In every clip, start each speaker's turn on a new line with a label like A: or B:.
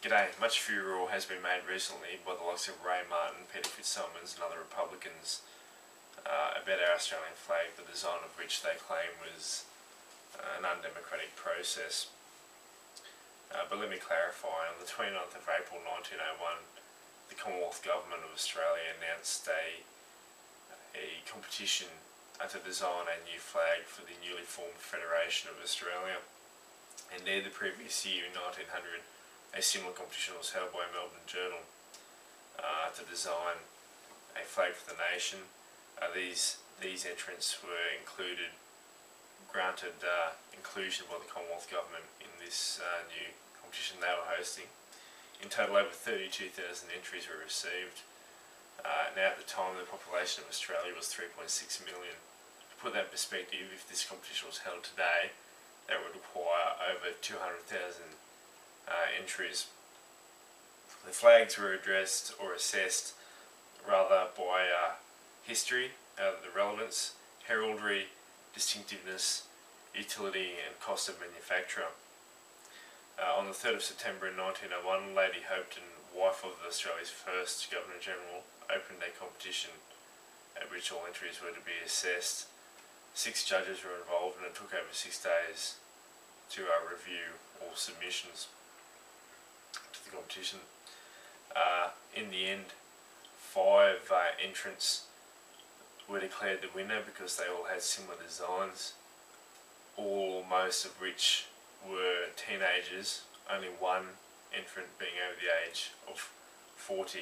A: G'day. Much furore has been made recently by the likes of Ray Martin, FitsSimons and other Republicans about our Australian flag, the design of which they claim was an undemocratic process. But let me clarify, on the 29th of April 1901, the Commonwealth Government of Australia announced a competition to design a new flag for the newly formed Federation of Australia. And there, the previous year, in 1900, a similar competition was held by a Melbourne journal to design a flag for the nation. These entrants were granted inclusion by the Commonwealth Government in this new competition they were hosting. In total, over 32,000 entries were received. Now, at the time, the population of Australia was 3.6 million. To put that in perspective, if this competition was held today, that would require over 200,000 entries. The flags were addressed or assessed rather by history, the relevance, heraldry, distinctiveness, utility and cost of manufacture. On the 3rd of September in 1901, Lady Hopetoun, wife of Australia's first Governor-General, opened a competition at which all entries were to be assessed. 6 judges were involved, and it took over 6 days to review all submissions to the competition. In the end, 5 entrants were declared the winner because they all had similar designs, all or most of which were teenagers, only one entrant being over the age of 40.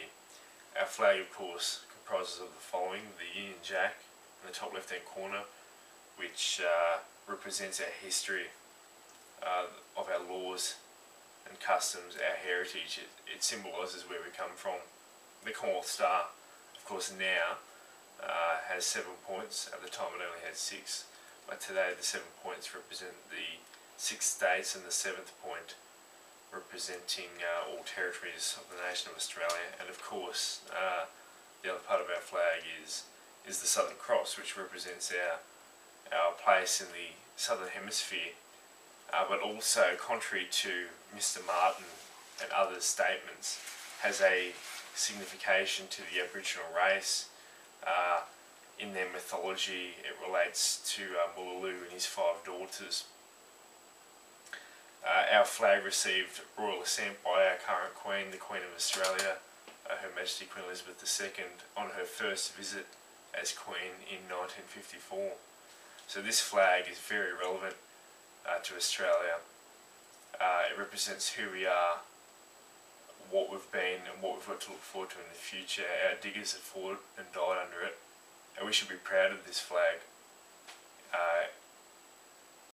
A: Our flag, of course, comprises of the following: the Union Jack in the top left hand corner, which represents our history of our laws and customs, our heritage. It symbolises where we come from. The Commonwealth Star, of course, now has 7 points. At the time it only had 6, but today the 7 points represent the 6 states, and the 7th point representing all territories of the nation of Australia. And of course, the other part of our flag is the Southern Cross, which represents our place in the Southern Hemisphere. But also, contrary to Mr. Martin and others' statements, has a signification to the Aboriginal race. In their mythology, it relates to Mullaloo and his 5 daughters. Our flag received royal assent by our current Queen, the Queen of Australia, Her Majesty Queen Elizabeth II, on her first visit as Queen in 1954. So this flag is very relevant to Australia. It represents who we are, what we've been, and what we've got to look forward to in the future. Our diggers have fought and died under it, and we should be proud of this flag.